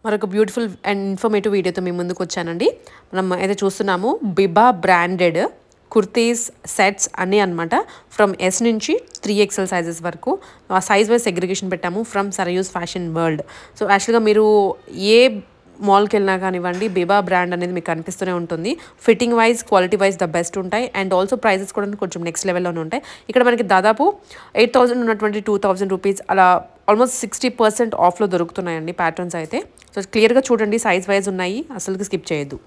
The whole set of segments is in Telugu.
మరొక బ్యూటిఫుల్ అండ్ ఇన్ఫర్మేటివ్ వీడియోతో మీ ముందుకు వచ్చానండి. మనం అయితే చూస్తున్నాము బిబా బ్రాండెడ్ కుర్తీస్ సెట్స్ అన్నీ అనమాట. ఫ్రమ్ ఎస్ నుంచి 3XL సైజెస్ వరకు ఆ సైజ్ వైజ్ సెగ్రిగేషన్ పెట్టాము ఫ్రమ్ సరయూస్ ఫ్యాషన్ వరల్డ్. సో యాక్చువల్గా మీరు ఏ మాల్కి వెళ్ళినా కానివ్వండి బిబా బ్రాండ్ అనేది మీకు కనిపిస్తూనే ఉంటుంది. Fitting wise quality wise the best ఉంటాయి అండ్ ఆల్సో ప్రైజెస్ కూడా కొంచెం నెక్స్ట్ లెవెల్లోనే ఉంటాయి. ఇక్కడ మనకి దాదాపు 8,000 ఉన్నటువంటి 2,000 రూపీస్ అలా ఆల్మోస్ట్ 60% ఆఫ్లో దొరుకుతున్నాయండి ప్యాటర్న్స్ అయితే. సో క్లియర్గా చూడండి, సైజ్ వైజ్ ఉన్నాయి, అసలుకి స్కిప్ చేయొద్దు.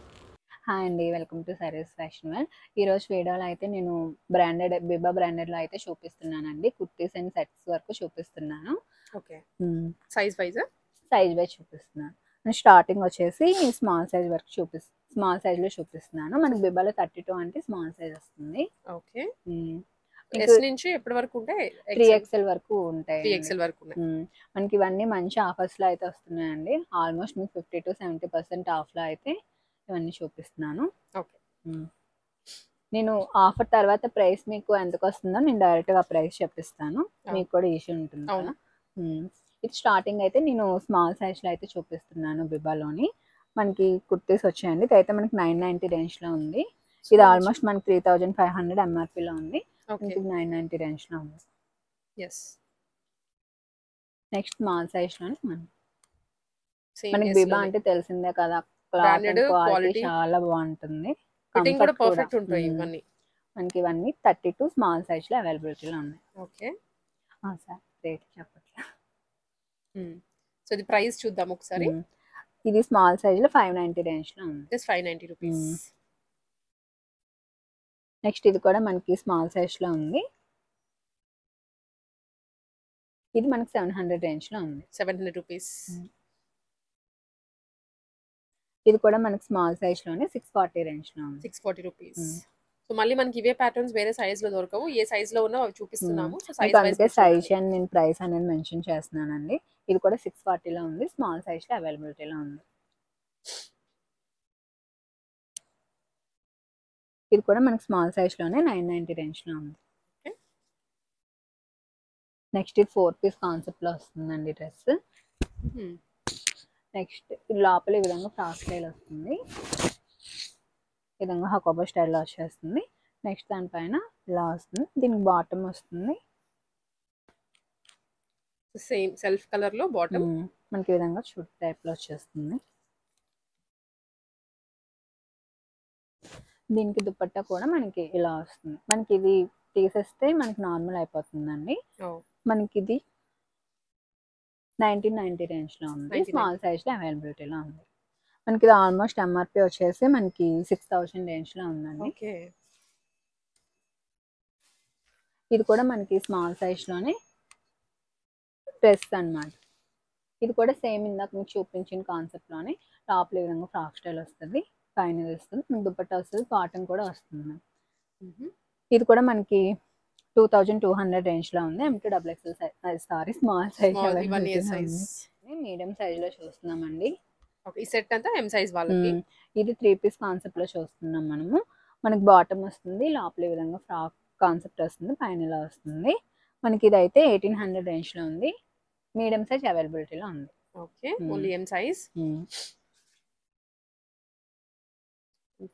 హాయ్ అండి, వెల్కమ్ టు సరయూస్ ఫ్యాషన్ వరల్డ్. ఈరోజు వీడియోలో అయితే నేను బిబా బ్రాండెడ్లో అయితే చూపిస్తున్నానండి. కుర్తీస్ అండ్ సెట్స్ వరకు చూపిస్తున్నాను. ఓకే, సైజ్ వైజ్ చూపిస్తున్నాను. నేను స్టార్టింగ్ వచ్చేసి స్మాల్ సైజ్ వరకు స్మాల్ సైజ్లో చూపిస్తున్నాను. మనకి బిబాలో 32 అంటే స్మాల్ సైజ్ వస్తుంది. ఓకే, ఎస్ నుంచి ఎప్పటి వరకు ఉంటాయి? 3XL వరకు ఉంటాయి. 3XL వరకు ఉన్నాయి. మనకి ఇవన్నీ మంచి ఆఫర్స్లో అయితే వస్తున్నాయండి. ఆల్మోస్ట్ మీకు 50 to 70% ఆఫ్లో అయితే ఇవన్నీ చూపిస్తున్నాను. ఓకే, నేను ఆఫర్ తర్వాత ప్రైస్ మీకు ఎంతకు వస్తుందో నేను డైరెక్ట్గా ప్రైస్ చెప్పిస్తాను, మీకు కూడా ఈజీ ఉంటుంది కదా. ఇది స్టార్టింగ్ అయితే నేను స్మాల్ సైజ్లో అయితే చూపిస్తున్నాను. బిబాలోని మనకి కుర్తీస్ వచ్చాయండి. ఇది అయితే మనకి 990 రేంజ్లో ఉంది. ఇది ఆల్మోస్ట్ మనకి 3,500 MRPలో ఉంది. మనకి 990 రేంజ్లో ఉంది. నెక్స్ట్ స్మాల్ సైజ్లోని మనకి బిబా అంటే తెలిసిందే కదా, క్వాలిటీ చాలా బాగుంటుంది. మనకి ఇవన్నీ 32 స్మాల్ సైజ్ లో అవైలబిలిటీలో ఉన్నాయి. ఓకే సార్, రేట్ చెప్పట్లా. సో ఇది ప్రైస్ చూద్దాం ఒకసారి. ఇది స్మాల్ సైజ్ లో 590 రేంజ్ లో ఉంది. Just 590 rupees. నెక్స్ట్ ఇది కూడా మనకి స్మాల్ సైజ్ లో ఉంది. ఇది మనకి 700 రేంజ్ లో ఉంది. 700 రూపీస్. ఇది కూడా మనకి స్మాల్ సైజ్ లోనే 640 రేంజ్ లో ఉంది. 640 రూపీస్. సో మళ్ళీ మనకి ఇవే ప్యాటర్న్స్ వేరే సైజ్ లో దొరకవు, ఏ సైజ్ లో ఉన్నా అవి చూపిస్తున్నాము. సో సైజ్ అండ్ నేను ప్రైస్ అనేది మెన్షన్ చేస్తున్నానండి. ఇది కూడా 640 లో ఉంది. స్మాల్ సైజ్ లో అవైలబిలిటీలో ఉంది. ఇది కూడా మనకి స్మాల్ సైజ్ లోనే 990 రేంజ్ లో ఉంది. నెక్స్ట్ ఇది 4 పీస్ కాన్సెప్ట్ లో వస్తుందండి డ్రెస్. నెక్స్ట్ లోపల ఈ విధంగా ఫ్రాక్ స్టైల్ వస్తుంది. ఈ విధంగా హకోబా స్టైల్లో వచ్చేస్తుంది. నెక్స్ట్ దానిపైన ఇలా వస్తుంది. దీనికి బాటమ్ వస్తుంది సేమ్ సెల్ఫ్ కలర్ లో బాటమ్. మనకి ఈ విధంగా చుట్ టైప్ లో వచ్చేస్తుంది. దీనికి దుపట్టా కూడా మనకి ఇలా వస్తుంది. మనకి ఇది తీసేస్తే మనకి నార్మల్ అయిపోతుందండి. మనకి ఇది 1990 రేంజ్ లో ఉంది. స్మాల్ సైజ్ లో అవైలబిలిటీలో ఉంది. మనకి ఇది ఆల్మోస్ట్ MRP వచ్చేసి మనకి 6,000 రేంజ్ లో ఉందండి. ఇది కూడా మనకి స్మాల్ సైజ్ లోనే డ్రెస్ అన్నమాట. ఇది కూడా సేమ్ ఇందాక మీకు చూపించిన కాన్సెప్ట్ లోనే టాప్ ఈ విధంగా ఫ్రాక్ స్టైల్ వస్తుంది, పైన వస్తుంది, దుపట్టా వస్తుంది, కాటన్ కూడా వస్తుంది. ఇది కూడా మనకి 2,200 రేంజ్ లో ఉంది. M2XXL sorry small size. Medium size లో చూస్తున్నామండి. ఈ సెట్ అంతా M సైజ్ వాళ్ళకి. ఇది 3 పీస్ కాన్సెప్ట్ లో చూస్తున్నాం మనము. మనకి బాటమ్ వస్తుంది, లోపల ఈ విధంగా ఫ్రాక్ కాన్సెప్ట్ వస్తుంది, పైన ఇలా వస్తుంది. మనకి ఇది అయితే 1800 రేంజ్ లో ఉంది. మీడియం సైజ్ అవైలబిలిటీలో ఉంది. Okay, only M size.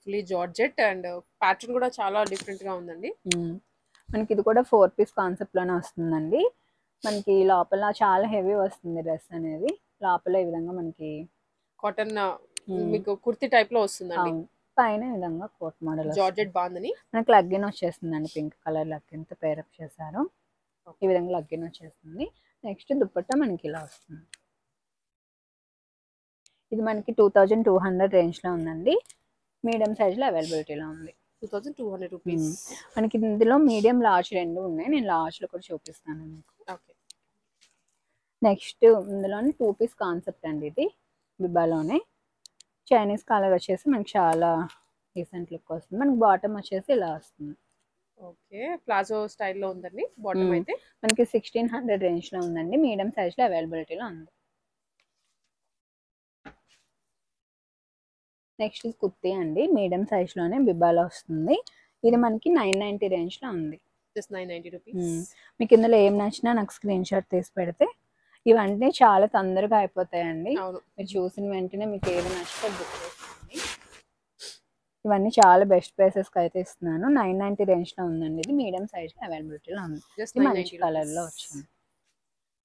Fully georgette and pattern కూడా చాలా డిఫరెంట్ గా ఉందండి. మనకి ఇది కూడా 4 పీస్ కాన్సెప్ట్ లోనే వస్తుందండి. మనకి లోపల చాలా హెవీ వస్తుంది డ్రెస్ అనేది. లోపల ఈ విధంగా మనకి కాటన్ మీకు కుర్తి టైప్ లో వస్తుందండి. పైన ఈ విధంగా కోట్ మోడల్ జార్జెట్ బాందని. మనకి లగ్గిన్ వచ్చేస్తుందండి. పింక్ కలర్ లగ్గిన్ తో పేరప్ చేశారు. ఈ విధంగా లగ్గిన్ వచ్చేస్తుంది. నెక్స్ట్ దుపట్టా మనకి ఇలా వస్తుంది. ఇది మనకి 2,200 రేంజ్ లో ఉందండి. మీడియం సైజ్ లో అవైలబిలిటీలో ఉంది. 2,200 రూపీస్. మనకి ఇందులో మీడియం లార్జ్ రెండు ఉన్నాయి. నేను లార్జ్ లో కూడా చూపిస్తాను మీకు. నెక్స్ట్ ఇందులోనే 2 పీస్ కాన్సెప్ట్ అండి. ఇది బిబాలోనే చైనీస్ కలర్ వచ్చేసి మనకి చాలా డీసెంట్ లుక్ వస్తుంది. మనకి బాటమ్ వచ్చేసి ఇలా వస్తుంది. ఓకే, ప్లాజో స్టైల్లో ఉందండి బాటమ్ అయితే. మనకి 1,600 రేంజ్ లో ఉందండి. మీడియం సైజ్ లో అవైలబిలిటీలో ఉంది. నెక్స్ట్ కుర్తీ అండి, మీడియం సైజ్ లోనే బిబాలో వస్తుంది. ఇది మనకి 990 రేంజ్ లో ఉంది. Just 990 rupees. మీకు ఇందులో ఏం నచ్చినా నాకు స్క్రీన్ షాట్ తీసి పెడితే ఇవన్నీ చాలా తొందరగా అయిపోతాయండి. అవును. మీరు చూసిన వెంటనే మీకు ఏది నచ్చితే బుక్ చేసుకోండి. ఇవన్నీ చాలా బెస్ట్ ప్రైసెస్కి అయితే ఇస్తున్నాను. 990 రేంజ్లో ఉందండి. ఇది మీడియం సైజ్లో అవైలబిలిటీలో ఉంది. జస్ట్ ఇది మంచి 990 కలర్లో రూపీస్. వచ్చింది.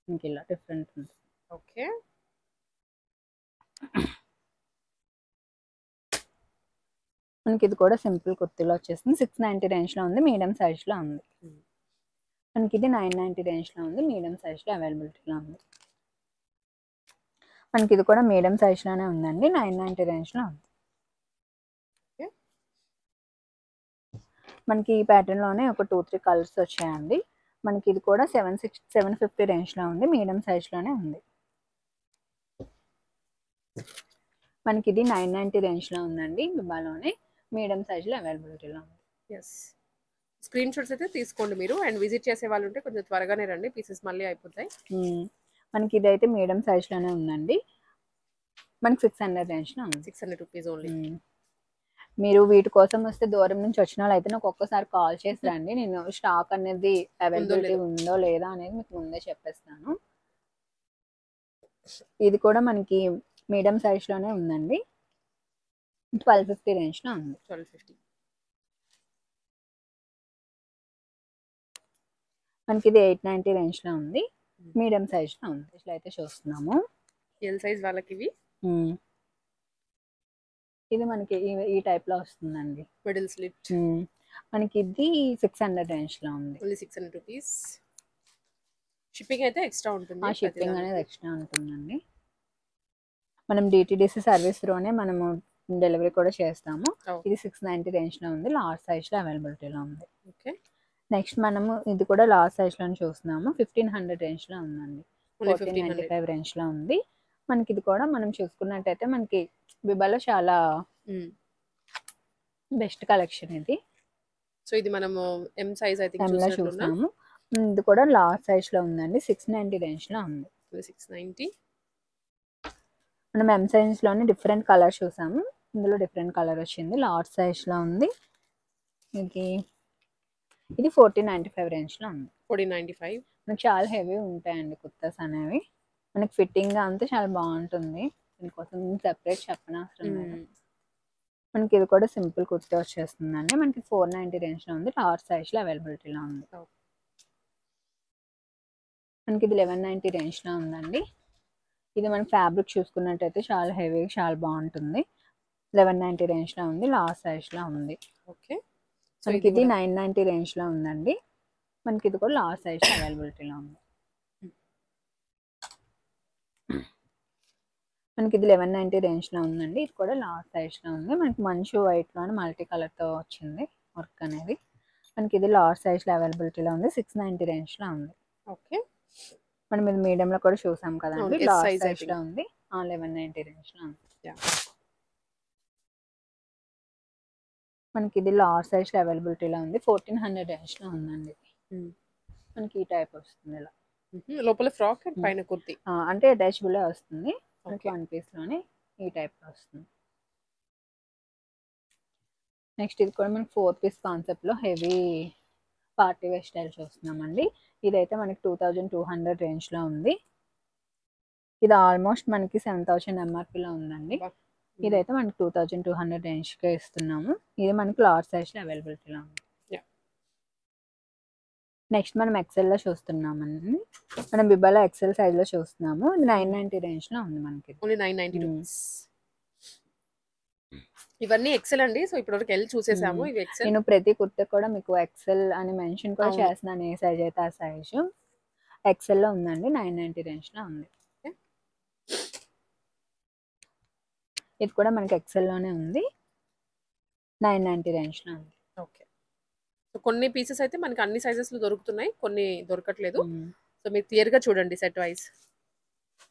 ఇంక ఇలా డిఫరెంట్ ఉంది. ఓకే. మనకి ఇది కూడా సింపుల్ కుర్తీలో వచ్చేసింది. 690 రేంజ్లో ఉంది. మీడియం సైజ్లో ఉంది. మనకి ఇది 990 రేంజ్లో ఉంది. మీడియం సైజ్లో అవైలబిలిటీలో ఉంది. మనకి ఇది కూడా మీడియం సైజ్లోనే ఉందండి. 990 రేంజ్లో ఉంది. మనకి ఈ ప్యాటర్న్లోనే ఒక 2-3 కలర్స్ వచ్చాయండి. మనకి ఇది కూడా 750 రేంజ్లో ఉంది. మీడియం సైజ్లోనే ఉంది. మనకి ఇది 990 రేంజ్లో ఉందండి. బిబాలోనే మీడియం సైజ్లో అవైలబిలిటీలో ఉంది. ఎస్, స్క్రీన్ షాట్స్ అయితే తీసుకోండి మీరు. అండ్ విజిట్ చేసే వాళ్ళు ఉంటే కొంచెం త్వరగానే రండి, పీసెస్ మళ్ళీ అయిపోతాయి. మనకి ఇదైతే మీడియం సైజ్లోనే ఉందండి. మనకి 600 రేంజ్లో ఉంది. 600 రూపీస్ ఓన్లీ. మీరు వీటి కోసం వస్తే దూరం నుంచి వచ్చిన వాళ్ళు అయితే నాకు ఒక్కసారి కాల్ చేసి రండి. నేను స్టాక్ అనేది అవైలబిలిటీ ఉందో లేదా అనేది మీకు ముందే చెప్పేస్తాను. ఇది కూడా మనకి మీడియం సైజ్లోనే ఉందండి. 1250 రేంజ్లో ఉంది. 1250. మనకి ఇది 890 రేంజ్లో ఉంది. మీడియం సైజ్లో ఉంది. ఇట్లా అయితే చూస్తున్నాము. ఎల్ సైజ్ వాళ్ళకి ఇవి. ఇది మనకి ఈ టైప్లో వస్తుందండి. Middle slit. మనకి ఇది 600 రేంజ్లో ఉంది. Only 600 rupees. షిప్పింగ్ అయితే ఎక్స్ట్రా ఉంటుంది. షిప్పింగ్ అనేది ఎక్స్ట్రా ఉంటుందండి. మనం డిటిడిసి సర్వీస్లోనే మనము డెలివరీ కూడా చేస్తాము. ఇది 690 రేంజ్లో ఉంది. లార్జ్ సైజ్లో అవైలబిలిటీలో ఉంది. ఓకే. నెక్స్ట్ మనము ఇది కూడా లార్జ్ సైజ్లో చూస్తున్నాము. 1500 రేంజ్లో ఉందండి. 1495 రేంజ్లో ఉంది. మనకి ఇది కూడా మనం చూసుకున్నట్టయితే మనకి బిబాలో చాలా బెస్ట్ కలెక్షన్ ఇది. సో ఇది మనము ఎం సైజ్ అయితే చూస్తున్నాము. ఇది కూడా లార్జ్ సైజ్లో ఉందండి. 690 రేంజ్లో ఉంది. 690. మనం ఎం సైజ్లోనే డిఫరెంట్ కలర్ చూసాము. ఇందులో డిఫరెంట్ కలర్ వచ్చింది. లార్జ్ సైజ్లో ఉంది. ఇది 1495 రేంజ్లో ఉంది. 1495. మనకి చాలా హెవీ ఉంటాయండి కుర్తాస్ అనేవి. మనకి ఫిట్టింగ్ అంతా చాలా బాగుంటుంది. దీనికోసం సెపరేట్ చెప్పనవసరం లేదు. మనకి ఇది కూడా సింపుల్ కుర్తా వచ్చేస్తుందండి. మనకి 490 రేంజ్లో ఉంది. లార్జ్ సైజ్లో అవైలబిలిటీలో ఉంది. మనకి ఇది 1190 రేంజ్లో ఉందండి. ఇది మన ఫ్యాబ్రిక్ చూసుకున్నట్టయితే చాలా హెవీగా చాలా బాగుంటుంది. 1190 రేంజ్లో ఉంది. లార్జ్ సైజ్లో ఉంది. ఓకే. మనకి ఇది 990 రేంజ్లో ఉందండి. మనకి ఇది కూడా లార్జ్ సైజ్లో అవైలబిలిటీలో ఉంది. మనకి ఇది 1190 రేంజ్లో ఉందండి. ఇది కూడా లార్జ్ సైజ్లో ఉంది. మనకి మంచి వైట్లోనే మల్టీ కలర్తో వచ్చింది వర్క్ అనేది. మనకి ఇది లార్జ్ సైజ్లో అవైలబిలిటీలో ఉంది. 690 రేంజ్లో ఉంది. ఓకే. మనం ఇది మీడియంలో కూడా చూసాం కదండి. లార్జ్ సైజ్లో ఉంది. 1190 రేంజ్లో ఉంది. మనకి ఇది లార్జ్ సైజ్లో అవైలబిలిటీలో ఉంది. 1400 రేంజ్లో ఉందండి. మనకి ఈ టైప్ వస్తుంది. ఇలా లోపల ఫ్రాక్ అండ్ పైన కుర్తీ అంటే అటాచబుల్ వస్తుంది. మనకి వన్ పీస్లోనే ఈ టైప్లో వస్తుంది. నెక్స్ట్ ఇది కూడా మనకి 4 పీస్ కాన్సెప్ట్లో హెవీ పార్టీ వేర్ స్టైల్ చూస్తున్నామండి. ఇదైతే మనకి 2200 రేంజ్లో ఉంది. ఇది ఆల్మోస్ట్ మనకి 7000 ఎంఆర్పీలో ఉందండి. ఇదైతే మనకి 2200 రేంజ్కే ఇస్తున్నాము. ఇది మనకి లార్జ్ సైజ్లో అవైలబిలిటీలో ఉంది. నెక్స్ట్ మనం ఎక్సెల్లో చూస్తున్నామండి. మనం బిబాలో ఎక్సెల్ సైజ్లో చూస్తున్నాము. ఇది 990 రేంజ్లో ఉంది. మనకి ఓన్లీ 990 రూపీస్. ఇవన్నీ ఎక్సెల్ అండి. సో ఇప్పటివరకు ఎల్ చూసేసాము. ఇవి ఎక్సెల్. నేను ప్రతి కుర్తా కూడా మీకు ఎక్సెల్ అని మెన్షన్ కూడా చేస్తున్నాను. ఏ సైజ్ అయితే ఆ సైజు ఎక్సెల్లో ఉందండి. 990 రేంజ్లో ఉంది. ఇది కూడా మనకి ఎక్సెల్లోనే ఉంది. 990 రేంజ్లో ఉంది. ఓకే. సో కొన్ని పీసెస్ అయితే మనకి అన్ని సైజెస్లో దొరుకుతున్నాయి, కొన్ని దొరకట్లేదు. సో మీరు క్లియర్గా చూడండి సెట్ వైజ్.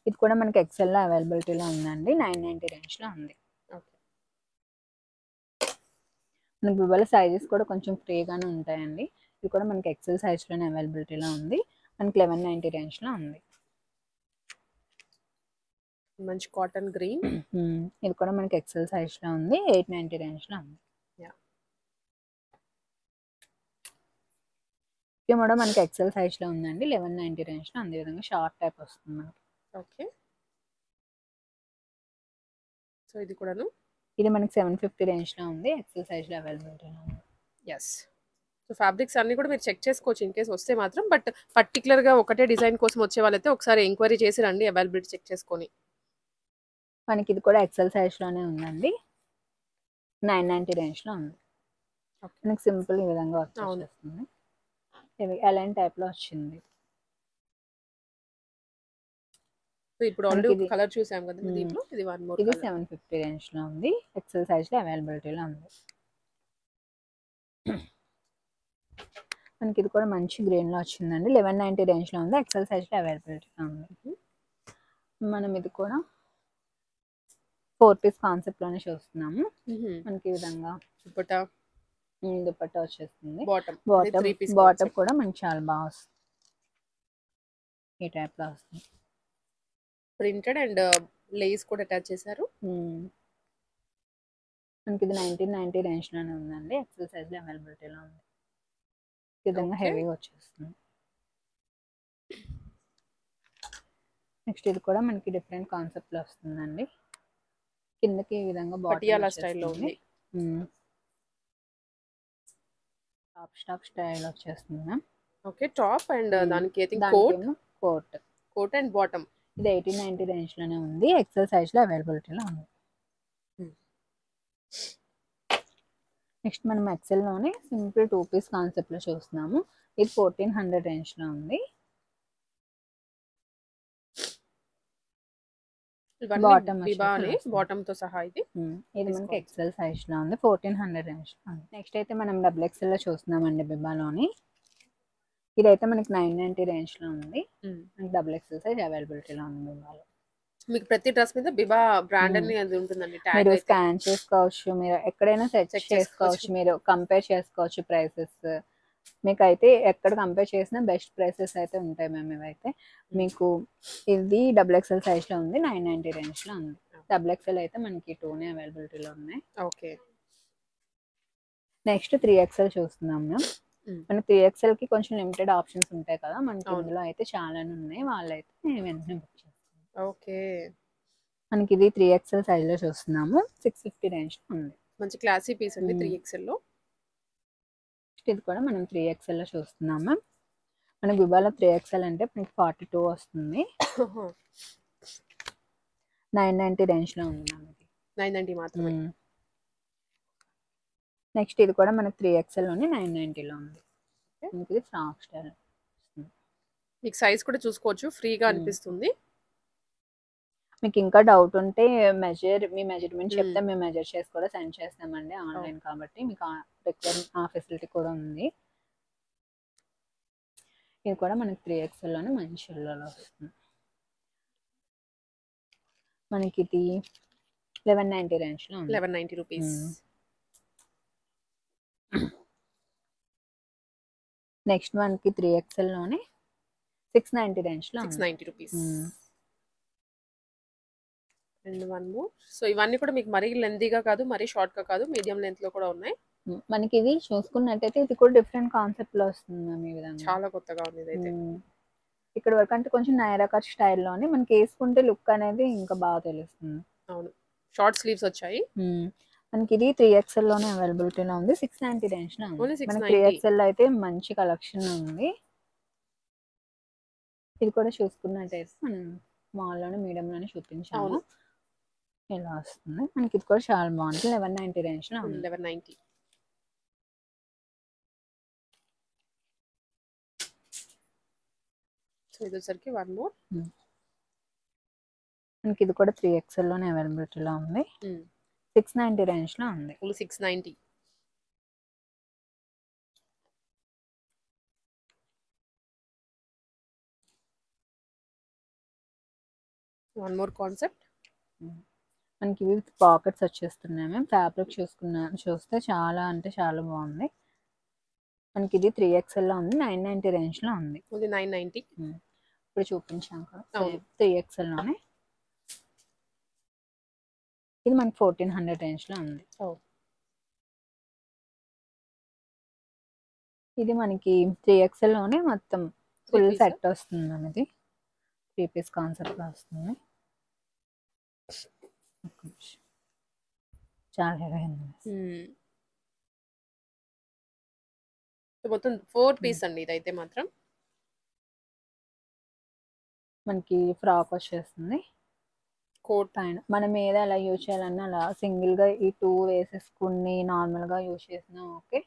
ఇది కూడా మనకి ఎక్సెల్లో అవైలబిలిటీలో ఉందండి. 990 రేంజ్లో ఉంది. మనకి బిబాలో సైజెస్ కూడా కొంచెం ఫ్రీగానే ఉంటాయండి. ఇది కూడా మనకి ఎక్సెల్ సైజ్లోనే అవైలబిలిటీలో ఉంది. మనకి 1190 రేంజ్లో ఉంది. మంచి కాటన్ గ్రీన్. ఇది కూడా మనకి ఎక్సెల్ సైజ్లో ఉంది. 890 రేంజ్లో ఉంది. ఇది కూడా మనకి ఎక్సెల్ సైజ్లో ఉందండి. 1190 రేంజ్లో అదే విధంగా షార్ట్ టైప్ వస్తుంది మనకి. ఓకే. సో ఇది కూడాను ఇది మనకి 750 రేంజ్లో ఉంది. ఎక్సెల్ సైజ్లో అవైలబిలిటీలో ఉంది. ఎస్. సో ఫ్యాబ్రిక్స్ అన్నీ కూడా మీరు చెక్ చేసుకోవచ్చు ఇన్ కేస్ వస్తే మాత్రం. బట్ పర్టికులర్గా ఒకటే డిజైన్ కోసం వచ్చే వాళ్ళైతే ఒకసారి ఎంక్వైరీ చేసి రండి, అవైలబిలిటీ చెక్ చేసుకొని. మనకి ఇది కూడా ఎక్సెల్ సైజ్లోనే ఉందండి. 990 రేంజ్లో ఉంది. మనకి సింపుల్ ఈ విధంగా వచ్చేస్తుంది. ఇవి ఎలైన్ టైప్లో వచ్చింది. సో ఇప్పుడు ఆల్రెడీ ఒక కలర్ చూసాం కదా దీంట్లో, ఇది వన్ మోర్ ఇది కలర్. 750 రేంజ్లో ఉంది. ఎక్సెల్ సైజ్లో అవైలబిలిటీలో ఉంది. మనకి ఇది కూడా మంచి గ్రీన్లో వచ్చిందండి. 1190 రేంజ్లో ఉంది. ఎక్సెల్ సైజ్లో అవైలబిలిటీలో ఉంది. మనం ఇది కూడా 4 పీస్ కాన్సెప్ట్లోనే చూస్తున్నాము. మనకి ఈ విధంగా దుపట్టా వచ్చేస్తుంది. బాటమ్ కూడా మనకి చాలా బాగా వస్తుంది. ఈ టైప్లో వస్తుంది. ప్రింటెడ్ అండ్ లేస్ కూడా అటాచ్ చేశారు. మనకి ఇది 1990 రేంజ్లోనే ఉందండి. ఎక్సెల్ సైజ్లో అవైలబిలిటీలో ఉంది. ఈ విధంగా హెవీగా వచ్చేస్తుంది. నెక్స్ట్ ఇది కూడా మనకి డిఫరెంట్ కాన్సెప్ట్లో వస్తుందండి. కిందకి ఈ విధంగా పటియాలా స్టైల్లో ఉంది. టాప్ స్టైల్ వచ్చేస్తుంది. ఓకే. టాప్ అండ్ దానికి I think coat and bottom. ఇది 1890 రేంజ్లోనే ఉంది. ఎక్సెల్ సైజ్లో అవైలబిలిటీలో ఉంది. నెక్స్ట్ మనం ఎక్సెల్లోనే సింపుల్ 2 పీస్ కాన్సెప్ట్లో చూస్తున్నాము. ఇది 1400 రేంజ్లో ఉంది. బాటమ్ తో సహా ఇది మనకి ఎక్సెల్ సైజ్లో ఉంది. 1400 రేంజ్లో ఉంది. నెక్స్ట్ అయితే మనం డబుల్ ఎక్సెల్లో చూస్తున్నామండి బిబాలోని. ఇదైతే మనకి 990 రేంజ్లో ఉంది. మనకి డబుల్ ఎక్సెల్ సైజ్ అవైలబిలిటీలో ఉంది బిబాలో. మీకు ప్రతి డ్రెస్ మీద బిబా బ్రాండ్ అని అది ఉంటుందండి. మీరు స్కాన్ చేసుకోవచ్చు, మీరు ఎక్కడైనా సెర్చ్ చేసుకోవచ్చు, మీరు కంపేర్ చేసుకోవచ్చు ప్రైసెస్. మీకు అయితే ఎక్కడ కంపేర్ చేసినా బెస్ట్ ప్రైసెస్ అయితే ఉంటాయి మ్యామ్. ఇవైతే మీకు ఇది డబుల్ ఎక్సెల్ సైజ్లో ఉంది. 990 రేంజ్లో ఉంది. డబుల్ ఎక్సెల్ అయితే మనకి 2నే అవైలబిలిటీలో ఉన్నాయి. ఓకే. నెక్స్ట్ 3XL చూస్తున్నాం మ్యామ్. మన 3XLకి కొంచెం లిమిటెడ్ ఆప్షన్స్ ఉంటాయి కదా, మనకి ఇందులో అయితే చాలానే ఉన్నాయి. వాళ్ళైతే వెంటనే బుక్ చేస్తాం. ఓకే. మనకి ఇది 3XL సైజ్లో చూస్తున్నాము. 650 రేంజ్లో ఉంది. మంచి క్లాసీ పీస్ అండి 3XLలో. ఇది కూడా మనం 3XLలో చూస్తున్నాము. మన బిబాలో 3XL అంటే మనకి 42 వస్తుంది. 990 రేంజ్లో ఉంది మనకి. 990 మాత్రమే. నెక్స్ట్ ఇది కూడా మనకి 3XLలోనే 990లో ఉంది. ఇది ఫ్రాక్ స్టైల్. మీకు సైజ్ కూడా చూసుకోవచ్చు, ఫ్రీగా అనిపిస్తుంది. మీకు ఇంకా డౌట్ ఉంటే మీ మెజర్మెంట్ చెప్తే మేము మెజర్ చేసి కూడా సెండ్ చేస్తామండి. ఆన్లైన్ కాబట్టి మీకు ఆ ఫెసిలిటీ కూడా ఉంది. ఇది కూడా మనకి 3XLలోనే మంచి షెల్లలో వస్తుంది. మనకి ఇది 1190 రేంజ్లో ఉంది. 1190 రూపీస్. నెక్స్ట్ మనకి 3XLలోనే 690 రేంజ్లో 690 rupees. And one more. So ఇవన్నీ కూడా మీకు మరీ లెంతీగా కాదు, మరీ షార్ట్గా కాదు, మీడియం లెంత్లో కూడా ఉన్నాయి. మనకి ఇది చూసుకున్నట్టయితే ఇది కూడా డిఫరెంట్ కాన్సెప్ట్లో వస్తుంది మ్యామ్. ఈ విధంగా చాలా కొత్తగా ఉంది ఇదైతే. ఇక్కడ వరకు అంటే కొంచెం నైరా కట్ స్టైల్లోనే మనకి వేసుకుంటే లుక్ అనేది ఇంకా బాగా తెలుస్తుంది. అవును. షార్ట్ స్లీవ్స్ వచ్చాయి. మనకి ఇది 3XLలోనే అవైలబిలిటీలో ఉంది. 690 రేంజ్లో ఉంది. మనకి 3XL అయితే మంచి కలెక్షన్ ఉంది. ఇది కూడా చూసుకున్నట్టయితే మనం స్మాల్లోనే మీడియంలోనే చూపించాము. ఇలా వస్తుంది. మనకి ఇది కూడా చాలా బాగుంటుంది. 1190 రేంజ్లో ఉంది. 1190. సో ఇది వచ్చరికి వన్ మోర్. మనకి ఇది కూడా 3XLలోనే అవైలబిలిటీలో ఉంది. 690 రేంజ్లో ఉంది. 690. One more concept. మనకి ఇవి పాకెట్స్ వచ్చేస్తున్నాయి మ్యామ్. ఫ్యాబ్రిక్ చూస్తే చాలా అంటే చాలా బాగుంది. మనకి ఇది 3XLలో ఉంది. 990 రేంజ్లో ఉంది. 990. ఇప్పుడు చూపించాం కదా 3XLలోనే. ఇది మనకి 1400 రేంజ్లో ఉంది. ఇది మనకి 3XL లోనే మొత్తం ఫుల్ సెట్ వస్తుంది అనేది 3 పీస్ కాన్సెప్ట్ లో వస్తుంది. చాలా హెవీ ఉంది. మొత్తం 4 పీస్ అండి ఇదైతే మాత్రం. మనకి ఫ్రాక్ వచ్చేస్తుంది. కోట్ పైన మనం ఏదో అలా యూజ్ చేయాలన్నా అలా సింగిల్గా ఈ 2 వేసేసుకుని నార్మల్గా యూజ్ చేసినా ఓకే.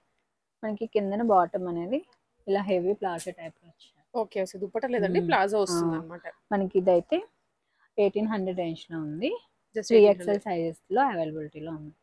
మనకి కిందన బాటమ్ అనేది ఇలా హెవీ ప్లాజో టైప్లో వచ్చాయి. ఓకే, దుప్పట లేదండి, ప్లాజో వస్తుంది అనమాట. మనకి ఇదైతే 1800 రేంజ్లో ఉంది. జస్ట్ 3XL సైజెస్లో అవైలబిలిటీలో ఉంది.